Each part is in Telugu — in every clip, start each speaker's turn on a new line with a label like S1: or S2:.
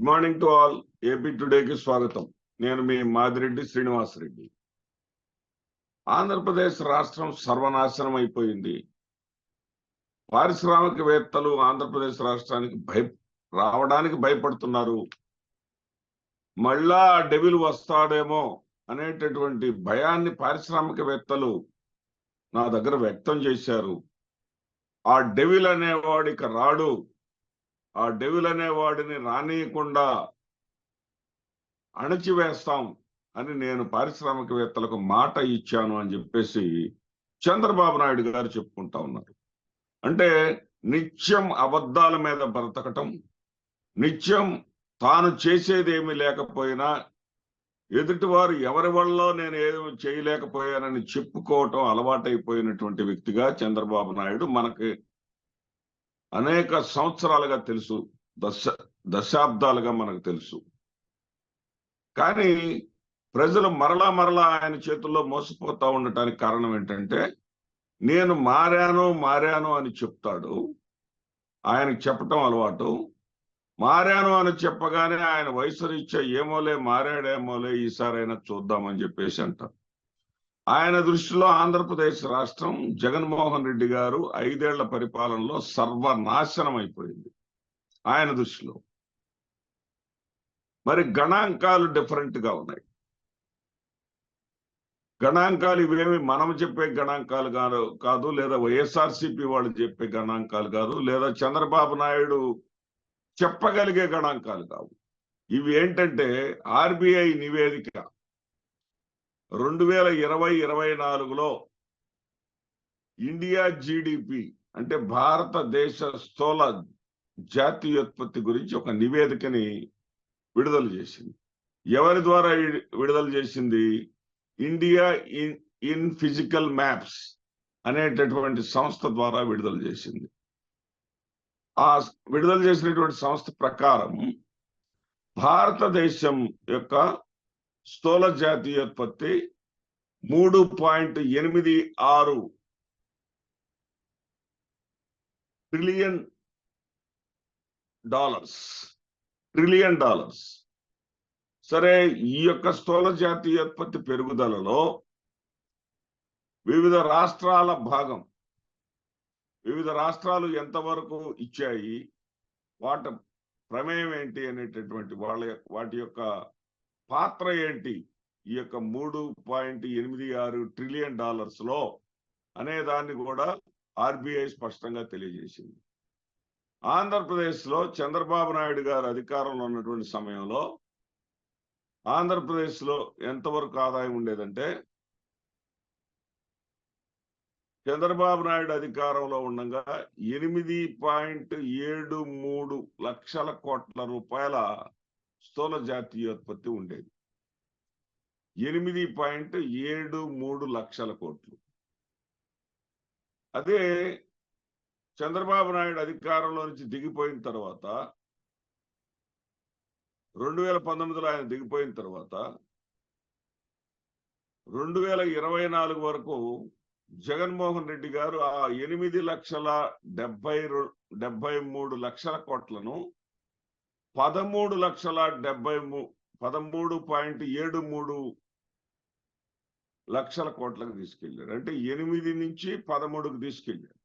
S1: Good morning to all. AP టుడేకి స్వాగతం. నేను మీ మాదిరెడ్డి శ్రీనివాసరెడ్డి. ఆంధ్రప్రదేశ్ రాష్ట్రం సర్వనాశనం అయిపోయింది. పారిశ్రామికవేత్తలు ఆంధ్రప్రదేశ్ రాష్ట్రానికి రావడానికి భయపడుతున్నారు. మళ్ళా డెవిల్ వస్తాడేమో అనేటటువంటి భయాన్ని పారిశ్రామికవేత్తలు నా దగ్గర వ్యక్తం చేశారు. ఆ డెవిల్ అనేవాడికి రాడు, ఆ డెవిల్ అనేవాడిని రానియకుండా అణచివేస్తాం అని నేను పారిశ్రామికవేత్తలకు మాట ఇచ్చాను అని చెప్పేసి చంద్రబాబు నాయుడు గారు చెప్పుకుంటా ఉన్నారు. అంటే నిత్యం అబద్ధాల మీద బ్రతకటం, నిత్యం తాను చేసేది ఏమీ లేకపోయినా ఎదుటివారు ఎవరి వల్ల నేను ఏమి చేయలేకపోయానని చెప్పుకోవటం అలవాటైపోయినటువంటి వ్యక్తిగా చంద్రబాబు నాయుడు మనకి అనేక సంవత్సరాలుగా తెలుసు, దశాబ్దాలుగా మనకు తెలుసు. కానీ ప్రజలు మరలా ఆయన చేతుల్లో మోసపోతా ఉండటానికి కారణం ఏంటంటే, నేను మారాను అని చెప్తాడు. ఆయనకు చెప్పటం అలవాటు. మారాను అని చెప్పగానే ఆయన వయసు రీత్యా ఏమోలే మారాడేమోలే ఈసారైనా చూద్దామని చెప్పేసి అంటారు. ఆయన దృష్టిలో ఆంధ్రప్రదేశ్ రాష్ట్రం జగన్మోహన్ రెడ్డి గారు 5 ఏళ్ల పరిపాలనలో సర్వనాశనం అయిపోయింది ఆయన దృష్టిలో. మరి గణాంకాలు డిఫరెంట్ గా ఉన్నాయి. గణాంకాలు ఇవేమి మనం చెప్పే గణాంకాలు కాదు, లేదా వైఎస్ఆర్సీపీ వాళ్ళు చెప్పే గణాంకాలు కాదు, లేదా చంద్రబాబు నాయుడు చెప్పగలిగే గణాంకాలు కావు. ఇవి ఏంటంటే ఆర్బీఐ నివేదిక 2020-24లో ఇండియా జీడిపి అంటే భారతదేశ స్థూల జాతీయోత్పత్తి గురించి ఒక నివేదికని విడుదల చేసింది. ఎవరి ద్వారా విడుదల చేసింది? ఇండియా ఇన్ ఫిజికల్ మ్యాప్స్ అనేటటువంటి సంస్థ ద్వారా విడుదల చేసింది. ఆ విడుదల చేసినటువంటి సంస్థ ప్రకారం భారతదేశం యొక్క స్థూల జాతీయోత్పత్తి $3.86 ట్రిలియన్. సరే, ఈ యొక్క స్థూల జాతీయోత్పత్తి పెరుగుదలలో వివిధ రాష్ట్రాల భాగం, వివిధ రాష్ట్రాలు ఎంతవరకు ఇచ్చాయి, వాటి ప్రమేయం ఏంటి అనేటటువంటి వాటి యొక్క పాత్ర ఏంటి ఈ యొక్క $3.86 ట్రిలియన్ లో అనే దాన్ని కూడా ఆర్బీఐ స్పష్టంగా తెలియజేసింది. ఆంధ్రప్రదేశ్లో చంద్రబాబు నాయుడు గారు అధికారంలో ఉన్నటువంటి సమయంలో ఆంధ్రప్రదేశ్లో ఎంతవరకు ఆదాయం ఉండేదంటే, చంద్రబాబు నాయుడు అధికారంలో ఉండగా 8.73 లక్షల కోట్ల రూపాయల స్థూల జాతీయోత్పత్తి ఉండేది. 8.73 లక్షల కోట్లు. అదే చంద్రబాబు నాయుడు అధికారంలో నుంచి దిగిపోయిన తర్వాత 2019లో ఆయన దిగిపోయిన తర్వాత 2024 వరకు జగన్మోహన్ రెడ్డి గారు ఆ 8,73 లక్షల కోట్లను 13.73 లక్షల కోట్లకు తీసుకెళ్లారు. అంటే 8 నుంచి 13కు తీసుకెళ్లారు.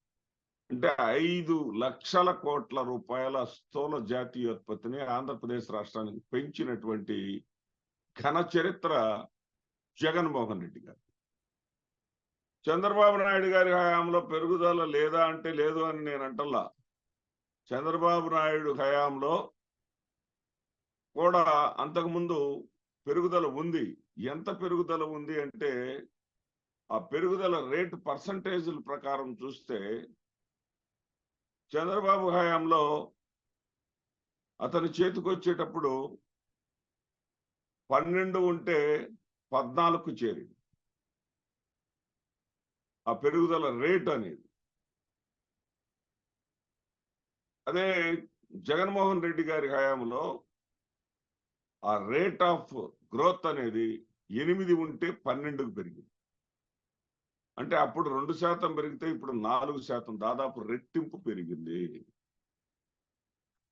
S1: అంటే 5 లక్షల కోట్ల రూపాయల స్థూల జాతీయోత్పత్తిని ఆంధ్రప్రదేశ్ రాష్ట్రానికి పెంచినటువంటి ఘన చరిత్ర జగన్మోహన్ రెడ్డి గారు. చంద్రబాబు నాయుడు గారి హయాంలో పెరుగుదల లేదా అంటే లేదు అని నేను అంటల్లా. చంద్రబాబు నాయుడు హయాంలో కూడా అంతకుముందు పెరుగుదల ఉంది. ఎంత పెరుగుదల ఉంది అంటే, ఆ పెరుగుదల రేటు పర్సంటేజీల ప్రకారం చూస్తే చంద్రబాబు హయాంలో అతని చేతికొచ్చేటప్పుడు 12 ఉంటే 14కు చేరింది ఆ పెరుగుదల రేట్ అనేది. అదే జగన్మోహన్ రెడ్డి గారి హయాంలో ఆ రేట్ ఆఫ్ గ్రోత్ అనేది 8 ఉంటే 12కు పెరిగింది. అంటే అప్పుడు 2% పెరిగితే ఇప్పుడు 4%, దాదాపు రెట్టింపు పెరిగింది.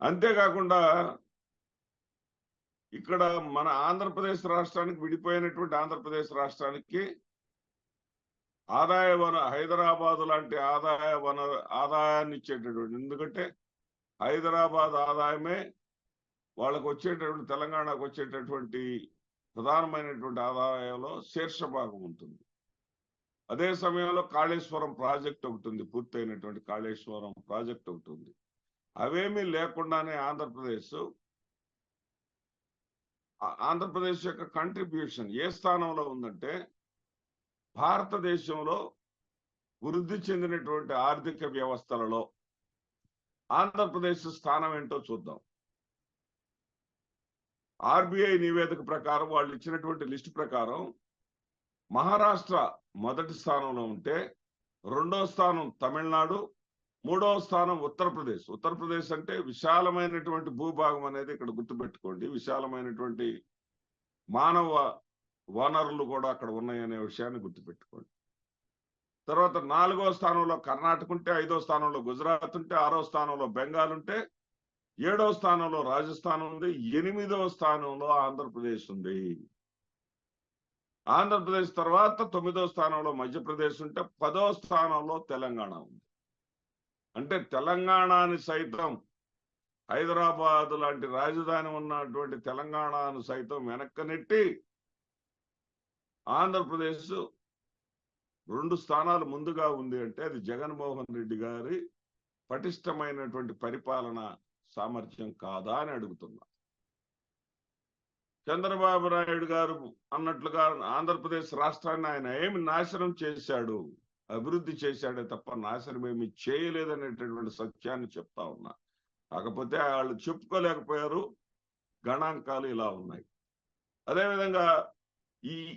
S1: అంతేకాకుండా ఇక్కడ మన ఆంధ్రప్రదేశ్ రాష్ట్రానికి విడిపోయినటువంటి ఆంధ్రప్రదేశ్ రాష్ట్రానికి ఆదాయ వన హైదరాబాద్ లాంటి ఆదాయాన్ని ఇచ్చేటటువంటి, ఎందుకంటే హైదరాబాద్ ఆదాయమే వాళ్ళకు వచ్చేటటువంటి తెలంగాణకు వచ్చేటటువంటి ప్రధానమైనటువంటి ఆదాయంలో శీర్ష భాగం ఉంటుంది. అదే సమయంలో కాళేశ్వరం ప్రాజెక్ట్ ఒకటి ఉంది, పూర్తయినటువంటి కాళేశ్వరం ప్రాజెక్ట్ ఒకటి ఉంది. అవేమీ లేకుండానే ఆంధ్రప్రదేశ్ యొక్క కంట్రిబ్యూషన్ ఏ స్థానంలో ఉందంటే, భారతదేశంలో వృద్ధి చెందినటువంటి ఆర్థిక వ్యవస్థలలో ఆంధ్రప్రదేశ్ స్థానం ఏంటో చూద్దాం. ఆర్బీఐ నివేదిక ప్రకారం, వాళ్ళు ఇచ్చినటువంటి లిస్టు ప్రకారం మహారాష్ట్ర మొదటి స్థానంలో ఉంటే, రెండో స్థానం తమిళనాడు, మూడవ స్థానం ఉత్తరప్రదేశ్. ఉత్తరప్రదేశ్ అంటే విశాలమైనటువంటి భూభాగం అనేది ఇక్కడ గుర్తుపెట్టుకోండి. విశాలమైనటువంటి మానవ వనరులు కూడా అక్కడ ఉన్నాయనే విషయాన్ని గుర్తుపెట్టుకోండి. తర్వాత నాలుగో స్థానంలో కర్ణాటక ఉంటే, ఐదో స్థానంలో గుజరాత్ ఉంటే, ఆరో స్థానంలో బెంగాల్ ఉంటే, ఏడవ స్థానంలో రాజస్థాన్ ఉంది, ఎనిమిదవ స్థానంలో ఆంధ్రప్రదేశ్ ఉంది. ఆంధ్రప్రదేశ్ తర్వాత 9వ స్థానంలో మధ్యప్రదేశ్ ఉంటే, 10వ స్థానంలో తెలంగాణ ఉంది. అంటే తెలంగాణని సైతం, హైదరాబాద్ లాంటి రాజధాని ఉన్నటువంటి తెలంగాణను సైతం వెనక్కి నెట్టి ఆంధ్రప్రదేశ్ 2 స్థానాలు ముందుగా ఉంది అంటే అది జగన్మోహన్ రెడ్డి గారి పటిష్టమైనటువంటి పరిపాలన సామర్థ్యం కాదా అని అడుగుతున్నా. చంద్రబాబు నాయుడు గారు అన్నట్లుగా ఆంధ్రప్రదేశ్ రాష్ట్రాన్ని ఆయన ఏమి నాశనం చేశాడు, అభివృద్ధి చేశాడే తప్ప నాశనం ఏమి చేయలేదనేటటువంటి సత్యాన్ని చెప్తా ఉన్నా. కాకపోతే వాళ్ళు చెప్పుకోలేకపోయారు, గణాంకాలు ఇలా ఉన్నాయి. అదేవిధంగా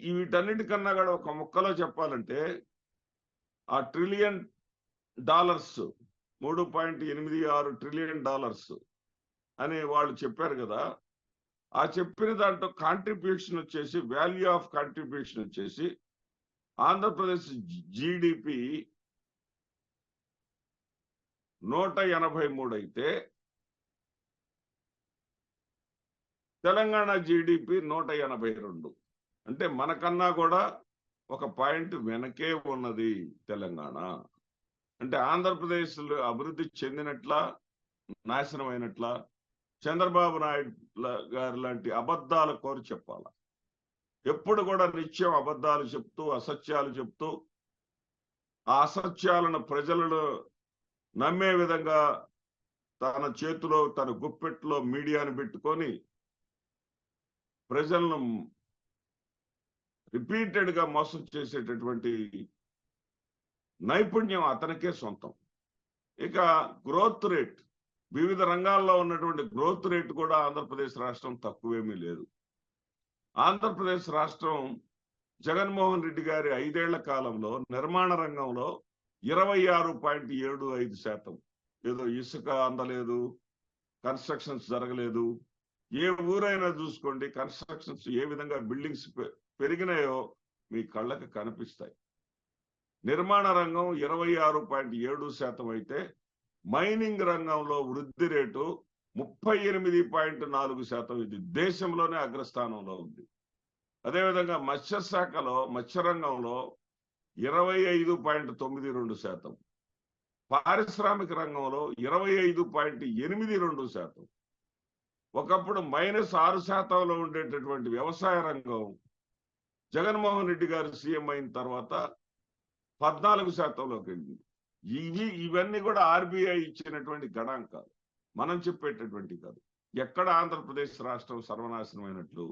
S1: వీటన్నిటికన్నా కూడా ఒక ముక్కలో చెప్పాలంటే, ఆ $1 ట్రిలియన్ 3.86 ట్రిలియన్ అని వాళ్ళు చెప్పారు కదా. ఆ చెప్పిన దాంట్లో కాంట్రిబ్యూషన్ వచ్చేసి, వాల్యూ ఆఫ్ కాంట్రిబ్యూషన్ వచ్చేసి ఆంధ్రప్రదేశ్ జీడిపి 183 అయితే తెలంగాణ జీడిపి 182. అంటే మనకన్నా కూడా ఒక పాయింట్ వెనకే ఉన్నది తెలంగాణ. అంటే ఆంధ్రప్రదేశ్ అభివృద్ధి చెందినట్ల, నాశనమైనట్ల చంద్రబాబు నాయుడు గారు లాంటి అబద్ధాల కోరి చెప్పాల. ఎప్పుడు కూడా నిత్యం అబద్ధాలు చెప్తూ, అసత్యాలు చెప్తూ, ఆ అసత్యాలను ప్రజలను నమ్మే విధంగా తన చేతిలో, తన గుప్పెట్లో మీడియాను పెట్టుకొని ప్రజలను రిపీటెడ్ గా మోసం చేసేటటువంటి నైపుణ్యం అతనికే సొంతం. ఇక గ్రోత్ రేట్, వివిధ రంగాల్లో ఉన్నటువంటి గ్రోత్ రేట్ కూడా ఆంధ్రప్రదేశ్ రాష్ట్రం తక్కువేమీ లేదు. ఆంధ్రప్రదేశ్ రాష్ట్రం జగన్మోహన్ రెడ్డి గారి 5 ఏళ్ల కాలంలో నిర్మాణ రంగంలో 26.75%. ఏదో ఇసుక అందలేదు, కన్స్ట్రక్షన్స్ జరగలేదు. ఏ ఊరైనా చూసుకోండి, కన్స్ట్రక్షన్స్ ఏ విధంగా బిల్డింగ్స్ పెరిగినాయో మీ కళ్ళకి కనిపిస్తాయి. నిర్మాణ రంగం 26.7% అయితే మైనింగ్ రంగంలో వృద్ధి రేటు 38.4%. ఇది దేశంలోనే అగ్రస్థానంలో ఉంది. అదేవిధంగా మత్స్యరంగంలో 25.92%, పారిశ్రామిక రంగంలో 25.82%. ఒకప్పుడు -6%లో ఉండేటటువంటి వ్యవసాయ రంగం జగన్మోహన్ రెడ్డి గారు సీఎం అయిన తర్వాత 14%లోకి వెళ్ళింది. ఇవన్నీ కూడా ఆర్బీఐ ఇచ్చినటువంటి గణాంకాలు, మనం చెప్పేటటువంటి కాదు. ఎక్కడ ఆంధ్రప్రదేశ్ రాష్ట్రం సర్వనాశనమైనట్లు.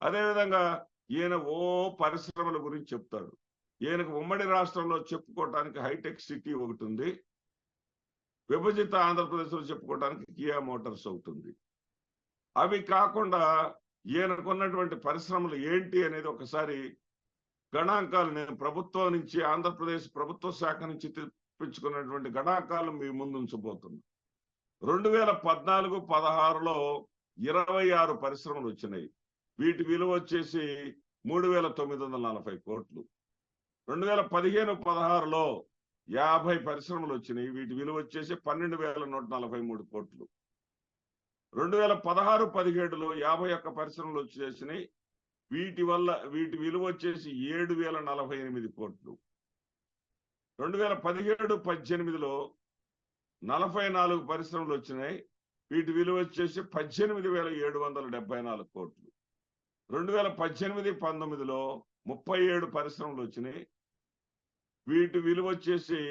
S1: అదేవిధంగా ఈయన పరిశ్రమల గురించి చెప్తాడు. ఈయనకు ఉమ్మడి రాష్ట్రంలో చెప్పుకోవటానికి హైటెక్ సిటీ ఒకటి ఉంది, విభజిత ఆంధ్రప్రదేశ్లో చెప్పుకోవటానికి కియా మోటార్స్ ఒకటి ఉంది. అవి కాకుండా ఈయనకున్నటువంటి పరిశ్రమలు ఏంటి అనేది ఒకసారి గణాంకాలు నేను ప్రభుత్వం నుంచి, ఆంధ్రప్రదేశ్ ప్రభుత్వ శాఖ నుంచి తెప్పించుకున్నటువంటి గణాంకాలు మీ ముందు ఉంచబోతున్నా. 2014-16లో 26 పరిశ్రమలు వచ్చినాయి. వీటి విలువ వచ్చేసి 3,940 కోట్లు. 2015-16లో 50 పరిశ్రమలు వచ్చినాయి. వీటి విలువ వచ్చేసి 12,143 కోట్లు. 2016-17లో 51 పరిశ్రమలు వచ్చేసినాయి. వీటి విలువ వచ్చేసి 7,048 కోట్లు. 2017-18లో 44 పరిశ్రమలు వచ్చినాయి. వీటి విలువ వచ్చేసి 18,774 కోట్లు. 2018-19లో 37 పరిశ్రమలు వచ్చినాయి. వీటి విలువ వచ్చేసి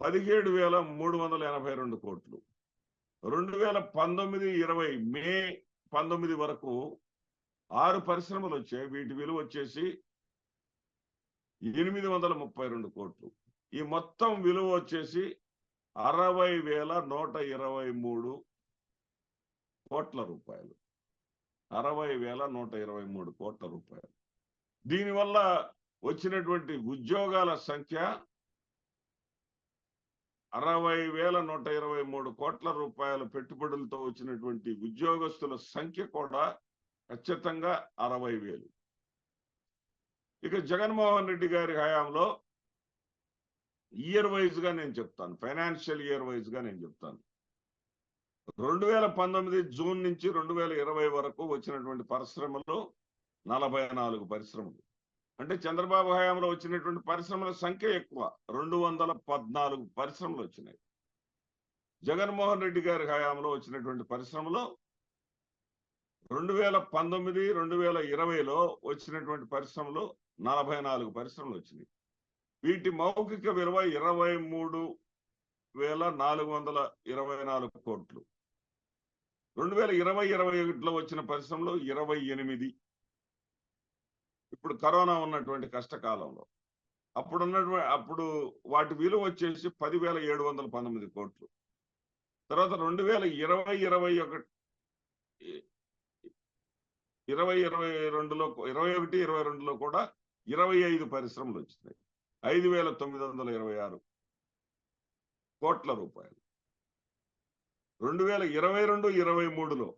S1: 17,382 కోట్లు. 2019-20 మే 19 వరకు 6 పరిశ్రమలు వచ్చాయి. వీటి విలువ వచ్చేసి 832 కోట్లు. ఈ మొత్తం విలువ వచ్చేసి 60,123 కోట్ల రూపాయలు. 60,123 కోట్ల రూపాయలు. దీనివల్ల వచ్చినటువంటి ఉద్యోగాల సంఖ్య 60,123 కోట్ల రూపాయల పెట్టుబడులతో వచ్చినటువంటి ఉద్యోగస్తుల సంఖ్య కూడా ఖచ్చితంగా 60,000. ఇక జగన్మోహన్ రెడ్డి గారి హయాంలో ఇయర్ వైజ్ గా నేను చెప్తాను, ఫైనాన్షియల్ ఇయర్ వైజ్ గా నేను చెప్తాను. 2019 జూన్ నుంచి 2020 వరకు వచ్చినటువంటి పరిశ్రమలు 44 పరిశ్రమలు. అంటే చంద్రబాబు హయాంలో వచ్చినటువంటి పరిశ్రమల సంఖ్య ఎక్కువ, 214 పరిశ్రమలు వచ్చినాయి. జగన్మోహన్ రెడ్డి గారి హయాంలో వచ్చినటువంటి పరిశ్రమలు 2019-2020లో వచ్చినటువంటి పరిశ్రమలు 44 పరిశ్రమలు వచ్చినాయి. వీటి మౌఖిక విలువ 23,424 కోట్లు. 2020-21లో వచ్చిన పరిశ్రమలు 28. ఇప్పుడు కరోనా ఉన్నటువంటి కష్టకాలంలో అప్పుడు వాటి విలువ వచ్చేసి 10,719 కోట్లు. తర్వాత 2021-22లో కూడా 25 పరిశ్రమలు వచ్చినాయి. 5,926 కోట్ల రూపాయలు. 2022-23లో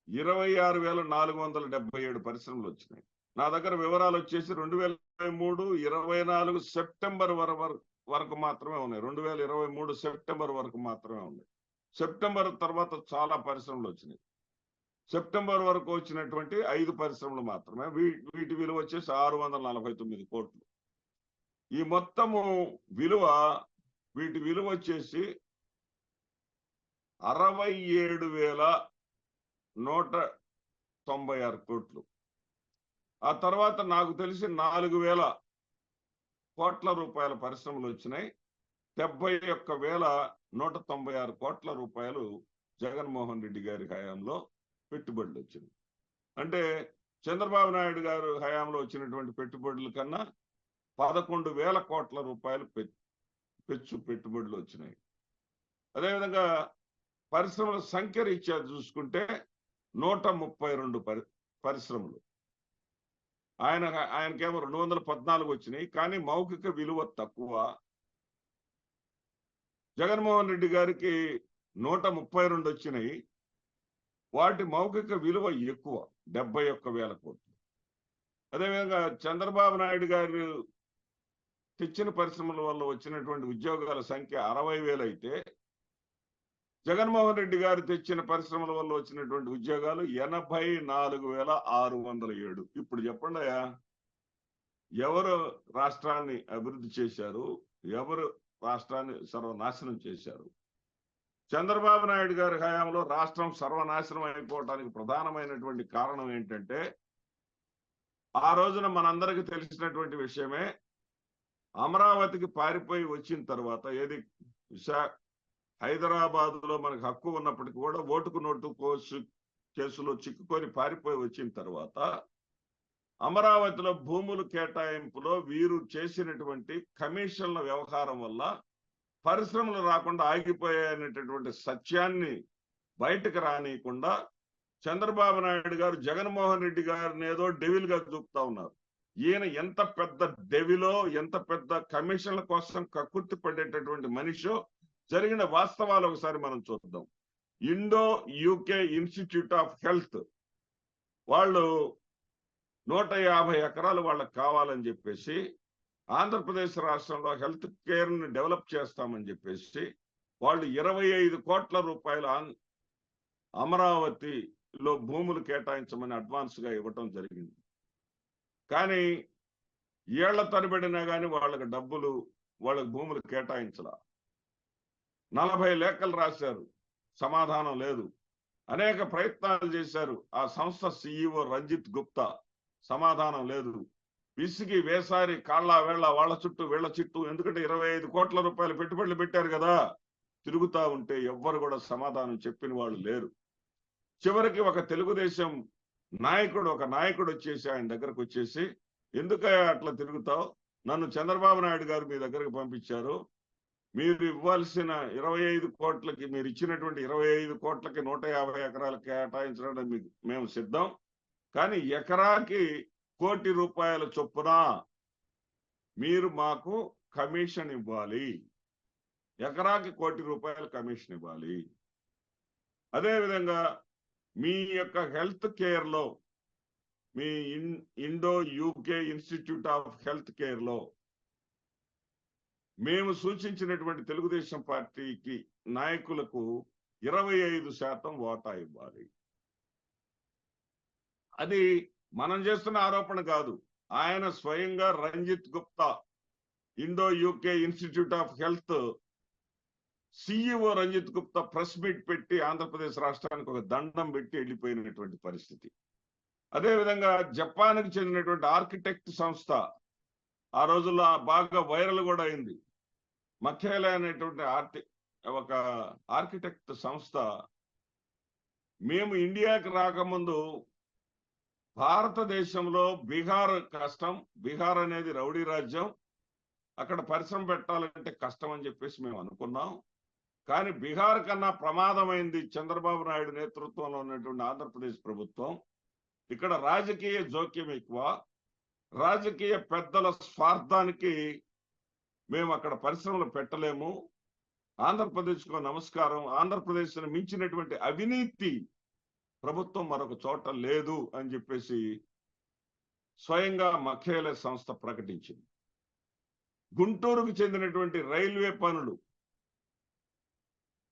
S1: 26,477 పరిశ్రమలు వచ్చినాయి. నా దగ్గర వివరాలు వచ్చేసి 2023-24 సెప్టెంబర్ వరకు మాత్రమే ఉన్నాయి. 2023 సెప్టెంబర్ వరకు మాత్రమే ఉన్నాయి. సెప్టెంబర్ తర్వాత చాలా పరిశ్రమలు వచ్చినాయి. సెప్టెంబర్ వరకు వచ్చినటువంటి 5 పరిశ్రమలు మాత్రమే. వీటి విలువ వచ్చేసి 649 కోట్లు. ఈ మొత్తము విలువ, వీటి విలువ వచ్చేసి 67,196 కోట్లు. ఆ తర్వాత నాకు తెలిసి 4,000 కోట్ల రూపాయల పరిశ్రమలు వచ్చినాయి. 71,196 కోట్ల రూపాయలు జగన్మోహన్ రెడ్డి గారి హయాంలో పెట్టుబడులు వచ్చినాయి. అంటే చంద్రబాబు నాయుడు గారు హయాంలో వచ్చినటువంటి పెట్టుబడుల కన్నా 11,000 కోట్ల రూపాయలు పెట్టుబడులు వచ్చినాయి. అదేవిధంగా పరిశ్రమల సంఖ్య రీత్యా చూసుకుంటే 132 పరిశ్రమలు. ఆయనకేమో 214 వచ్చినాయి, కానీ మౌఖిక విలువ తక్కువ. జగన్మోహన్ రెడ్డి గారికి 132 వచ్చినాయి, వాటి మౌఖిక విలువ ఎక్కువ, 71,000 కోట్లు. అదేవిధంగా చంద్రబాబు నాయుడు గారు తెచ్చిన పరిశ్రమల వల్ల వచ్చినటువంటి ఉద్యోగాల సంఖ్య 60,000 అయితే, జగన్మోహన్ రెడ్డి గారు తెచ్చిన పరిశ్రమల వల్ల వచ్చినటువంటి ఉద్యోగాలు 84,607. ఇప్పుడు చెప్పండి, ఎవరు రాష్ట్రాన్ని అభివృద్ధి చేశారు, ఎవరు రాష్ట్రాన్ని సర్వనాశనం చేశారు? చంద్రబాబు నాయుడు గారి హయాంలో రాష్ట్రం సర్వనాశనం అయిపోవడానికి ప్రధానమైనటువంటి కారణం ఏంటంటే, ఆ రోజున మనందరికీ తెలిసినటువంటి విషయమే, అమరావతికి పారిపోయి వచ్చిన తర్వాత, ఏది హైదరాబాద్ లో మనకు హక్కు ఉన్నప్పటికీ కూడా ఓటుకు నోటు కేసులో చిక్కుకొని పారిపోయి వచ్చిన తర్వాత, అమరావతిలో భూములు కేటాయింపులో వీరు చేసినటువంటి కమిషన్ల వ్యవహారం వల్ల పరిశ్రమలు రాకుండా ఆగిపోయాయనేటటువంటి సత్యాన్ని బయటకు రానియకుండా చంద్రబాబు నాయుడు గారు జగన్మోహన్ రెడ్డి గారిని ఏదో డెవిల్ గా చూపుతా ఉన్నారు. ఈయన ఎంత పెద్ద డెవిలో, ఎంత పెద్ద కమిషన్ల కోసం కక్కుర్తి పడేటటువంటి మనిషో జరిగిన వాస్తవాలు ఒకసారి మనం చూద్దాం. Indo UK institute of health వాళ్ళు 150 ఎకరాలు వాళ్ళకి కావాలని చెప్పేసి, ఆంధ్రప్రదేశ్ రాష్ట్రంలో హెల్త్ కేర్ ని డెవలప్ చేస్తామని చెప్పేసి వాళ్ళు 25 కోట్ల రూపాయలు అమరావతిలో భూములు కేటాయించమని అడ్వాన్స్ గా ఇవ్వటం జరిగింది. కానీ ఏళ్ల తరబడినా కానీ వాళ్ళకి డబ్బులు, వాళ్ళకి భూములు కేటాయించాల. 40 లేఖలు రాశారు, సమాధానం లేదు. అనేక ప్రయత్నాలు చేశారు. ఆ సంస్థ సిఇఓ రంజిత్ గుప్తా, సమాధానం లేదు. విసిగి వేసారి కాళ్ళ వేళ్ళ వాళ్ళ చుట్టూ వీళ్ళ చుట్టూ, ఎందుకంటే 25 కోట్ల రూపాయలు పెట్టుబడులు పెట్టారు కదా, తిరుగుతా ఉంటే ఎవ్వరు కూడా సమాధానం చెప్పిన వాళ్ళు లేరు. చివరికి ఒక తెలుగుదేశం నాయకుడు, వచ్చేసి ఆయన దగ్గరకు వచ్చేసి, ఎందుకయ్యా అట్లా తిరుగుతావు, నన్ను చంద్రబాబు నాయుడు గారు మీ దగ్గరకు పంపించారు, మీరు ఇవ్వాల్సిన 25 కోట్లకి, మీరు ఇచ్చినటువంటి 25 కోట్లకి 150 ఎకరాలు కేటాయించడానికి మేము సిద్ధం, కానీ ఎకరాకి ₹1,00,00,000 చొప్పున మీరు మాకు కమిషన్ ఇవ్వాలి, ఎకరాకి ₹1,00,00,000 కమిషన్ ఇవ్వాలి. అదేవిధంగా మీ యొక్క హెల్త్ కేర్ లో, మీ Indo UK institute of health care లో మేము సూచించినటువంటి తెలుగుదేశం పార్టీకి నాయకులకు 25% వాటా ఇవ్వాలి. అది మనం చేస్తున్న ఆరోపణ కాదు. ఆయన స్వయంగా Ranjith Gupta, Indo UK institute of health CEO Ranjith Gupta press meet పెట్టి ఆంధ్రప్రదేశ్ రాష్ట్రానికి ఒక దండం పెట్టి వెళ్ళిపోయినటువంటి పరిస్థితి. అదేవిధంగా జపాన్కి చెందినటువంటి ఆర్కిటెక్ట్ సంస్థ ఆ రోజుల్లో బాగా వైరల్ కూడా అయింది. మఖేలా అనేటువంటి ఒక ఆర్కిటెక్ట్ సంస్థ, మేము ఇండియాకి రాకముందు భారతదేశంలో బీహార్ కష్టం, బీహార్ అనేది రౌడీ రాజ్యం, అక్కడ పరిశ్రమ పెట్టాలంటే కష్టం అని చెప్పేసి మేము అనుకున్నాం. కానీ బీహార్ కన్నా ప్రమాదమైంది చంద్రబాబు నాయుడు నేతృత్వంలో ఉన్నటువంటి ఆంధ్రప్రదేశ్ ప్రభుత్వం. ఇక్కడ రాజకీయ జోక్యం ఎక్కువ, రాజకీయ పెద్దల స్వార్థానికి మేము అక్కడ పరిశ్రమలు పెట్టలేము, ఆంధ్రప్రదేశ్కు నమస్కారం, ఆంధ్రప్రదేశ్ను మించినటువంటి అవినీతి ప్రభుత్వం మరొక చోట లేదు అని చెప్పేసి స్వయంగా మఖేలా సంస్థ ప్రకటించింది. గుంటూరుకు చెందినటువంటి రైల్వే పనులు,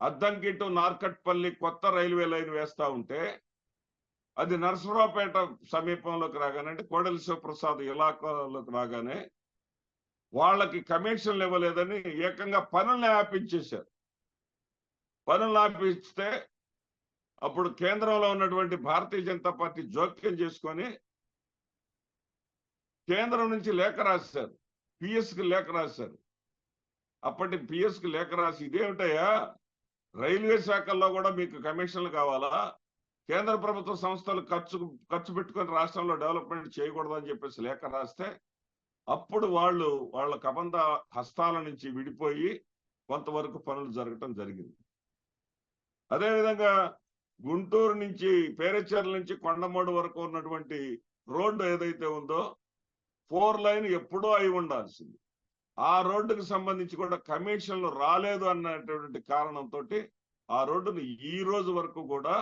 S1: అద్దంకి టు నార్కట్పల్లి కొత్త రైల్వే లైన్ వేస్తా ఉంటే అది నరసరావుపేట సమీపంలోకి రాగానే, అంటే కోడెల శివప్రసాద్ ఇలాకాలోకి రాగానే వాళ్ళకి కమిషన్లు ఇవ్వలేదని ఏకంగా పనుల్ని ఆపించేశారు. పనులు ఆపిస్తే అప్పుడు కేంద్రంలో ఉన్నటువంటి భారతీయ జనతా పార్టీ జోక్యం చేసుకొని కేంద్రం నుంచి లేఖ రాశారు, పిఎస్కి లేఖ రాశారు. అప్పటి పిఎస్కి లేఖ రాసి, ఇదేమిటయ్యా రైల్వే శాఖల్లో కూడా మీకు కమిషన్లు కావాలా, కేంద్ర ప్రభుత్వ సంస్థలు ఖర్చు పెట్టుకొని రాష్ట్రంలో డెవలప్మెంట్ చేయకూడదు అని చెప్పేసి లేఖ రాస్తే అప్పుడు వాళ్ళ కబంధ హస్తాల నుంచి విడిపోయి కొంతవరకు పనులు జరగటం జరిగింది. అదేవిధంగా గుంటూరు నుంచి, పేరచెర్ల నుంచి కొండమూడు వరకు ఉన్నటువంటి రోడ్డు ఏదైతే ఉందో 4 లైన్ ఎప్పుడో అయి ఉండాల్సింది. ఆ రోడ్డుకు సంబంధించి కూడా కమిషన్లు రాలేదు అన్నటువంటి కారణంతో ఆ రోడ్డును ఈ రోజు వరకు కూడా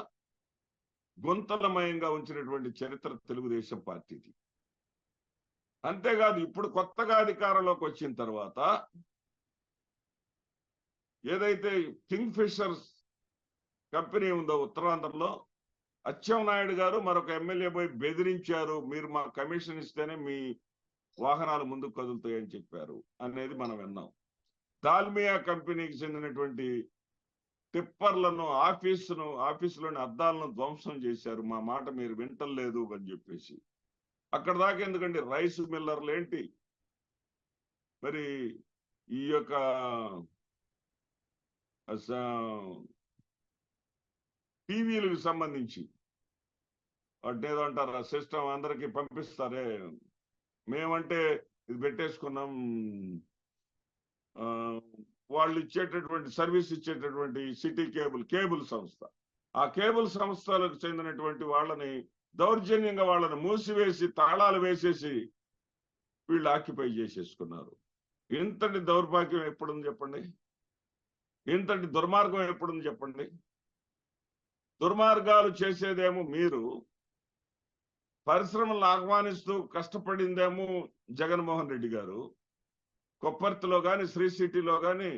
S1: గుంతలమయంగా ఉంచినటువంటి చరిత్ర తెలుగుదేశం పార్టీది. అంతేకాదు, ఇప్పుడు కొత్తగా అధికారంలోకి వచ్చిన తర్వాత ఏదైతే కింగ్ ఫిషర్స్ కంపెనీ ఉందో ఉత్తరాంధ్రలో, అచ్చెన్నాయుడు గారు మరొక ఎమ్మెల్యే పోయి బెదిరించారు, మీరు మా కమిషన్ ఇస్తేనే మీ వాహనాలు ముందుకు కదులుతాయని చెప్పారు అనేది మనం విన్నాం. దాల్మియా కంపెనీకి చెందినటువంటి టిప్పర్లను, ఆఫీసులోని అద్దాలను ధ్వంసం చేశారు, మా మాట మీరు వింటలేదు అని చెప్పేసి. అక్కడ దాకా ఎందుకంటే రైస్ మిల్లర్లు ఏంటి, మరి ఈ యొక్క టీవీలకు సంబంధించి వాటిని ఏదో అంటారు, ఆ సిస్టమ్ అందరికి పంపిస్తారే, మేమంటే ఇది పెట్టేసుకున్నాం, వాళ్ళు ఇచ్చేటటువంటి సర్వీస్ ఇచ్చేటటువంటి సిటీ కేబుల్ సంస్థ, ఆ కేబుల్ సంస్థలకు చెందినటువంటి వాళ్ళని దౌర్జన్యంగా వాళ్ళని మూసివేసి తాళాలు వేసేసి వీళ్ళు ఆక్యుపై చేసేసుకున్నారు. ఇంతటి దౌర్భాగ్యం ఎప్పుడుంది చెప్పండి, ఇంతటి దుర్మార్గం ఎప్పుడుంది చెప్పండి. దుర్మార్గాలు చేసేదేమో మీరు, పరిశ్రమలను ఆహ్వానిస్తూ కష్టపడిందేమో జగన్మోహన్ రెడ్డి గారు. కొప్పర్తిలో కానీ, శ్రీ సిటీలో కానీ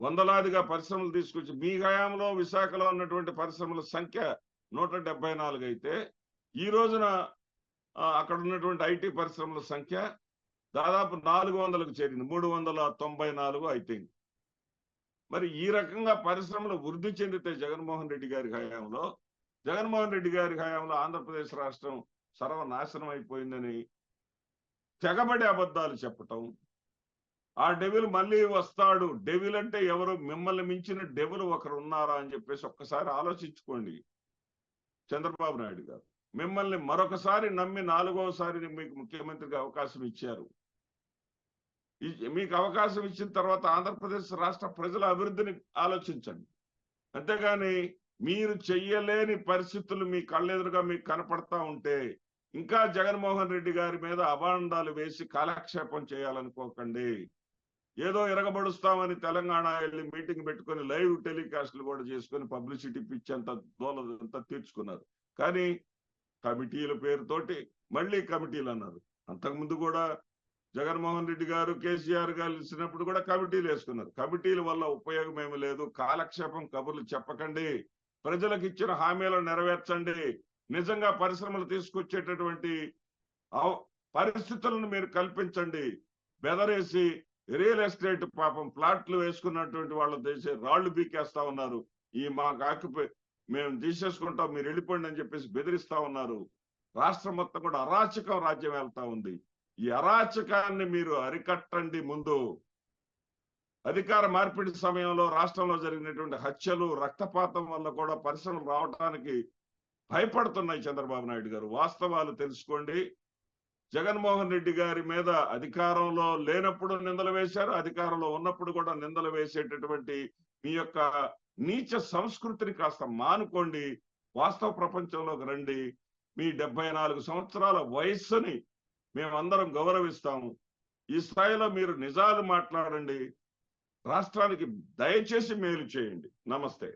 S1: వందలాదిగా పరిశ్రమలు తీసుకొచ్చి మీ హయాంలో విశాఖలో ఉన్నటువంటి పరిశ్రమల సంఖ్య 174 అయితే ఈ రోజున అక్కడ ఉన్నటువంటి ఐటీ పరిశ్రమల సంఖ్య దాదాపు 400కు చేరింది. 394 అయిపోయింది. మరి ఈ రకంగా పరిశ్రమలు వృద్ధి చెందితే జగన్మోహన్ రెడ్డి గారి హయాంలో ఆంధ్రప్రదేశ్ రాష్ట్రం సర్వనాశనం అయిపోయిందని తెగబడి అబద్ధాలు చెప్పటం, ఆ డెవిల్ మళ్ళీ వస్తాడు, డెవిల్ అంటే ఎవరు, మిమ్మల్ని మించిన డెవిల్ ఒకరు ఉన్నారా అని చెప్పేసి ఒక్కసారి ఆలోచించుకోండి చంద్రబాబు నాయుడు గారు. మిమ్మల్ని మరొకసారి నమ్మి 4వసారి మీకు ముఖ్యమంత్రిగా అవకాశం ఇచ్చారు. మీకు అవకాశం ఇచ్చిన తర్వాత ఆంధ్రప్రదేశ్ రాష్ట్ర ప్రజల అభివృద్ధిని ఆలోచించండి. అంతేగాని మీరు చెయ్యలేని పరిస్థితులు మీ కళ్ళెదురుగా మీకు కనపడతా ఉంటే ఇంకా జగన్మోహన్ రెడ్డి గారి మీద అభాండాలు వేసి కాలక్షేపం చేయాలనుకోకండి. ఏదో ఎరగబడుస్తామని తెలంగాణ వెళ్ళి మీటింగ్ పెట్టుకొని లైవ్ టెలికాస్ట్లు కూడా చేసుకొని పబ్లిసిటీ పిచ్చంత దోలంతా తీర్చుకున్నారు. కానీ కమిటీల పేరుతోటి మళ్ళీ కమిటీలు అన్నారు. అంతకుముందు కూడా జగన్మోహన్ రెడ్డి గారు కేసీఆర్ గారు ఇచ్చినప్పుడు కూడా కమిటీలు వేసుకున్నారు. కమిటీల వల్ల ఉపయోగం ఏమీ లేదు. కాలక్షేపం కబుర్లు చెప్పకండి. ప్రజలకు ఇచ్చిన హామీలను నెరవేర్చండి. నిజంగా పరిశ్రమలు తీసుకొచ్చేటటువంటి పరిస్థితులను మీరు కల్పించండి. బెదరేసి రియల్ ఎస్టేట్ పాపం ప్లాట్లు వేసుకున్నటువంటి వాళ్ళు చేసే రాళ్లు బీకేస్తా ఉన్నారు. మాకు ఆక్యుపై మేము తీసేసుకుంటాం, మీరు వెళ్ళిపోండి అని చెప్పేసి బెదిరిస్తా ఉన్నారు. రాష్ట్రం మొత్తం కూడా అరాచకం రాజ్యం వెళ్తా ఉంది. ఈ అరాచకాన్ని మీరు అరికట్టండి. ముందు అధికార మార్పిడి సమయంలో రాష్ట్రంలో జరిగినటువంటి హత్యలు, రక్తపాతం వల్ల కూడా పరిశ్రమలు రావడానికి భయపడుతున్నాయి చంద్రబాబు నాయుడు గారు. వాస్తవాలు తెలుసుకోండి. జగన్మోహన్ రెడ్డి గారి మీద అధికారంలో లేనప్పుడు నిందలు వేశారు, అధికారంలో ఉన్నప్పుడు కూడా నిందలు వేసేటటువంటి మీ యొక్క నీచ సంస్కృతిని కాస్త మానుకోండి. వాస్తవ ప్రపంచంలోకి రండి. మీ 74 సంవత్సరాల వయస్సుని మేమందరం గౌరవిస్తాము. ఈ స్థాయిలో మీరు నిజాలు మాట్లాడండి. రాష్ట్రానికి దయచేసి మేలు చేయండి. నమస్తే.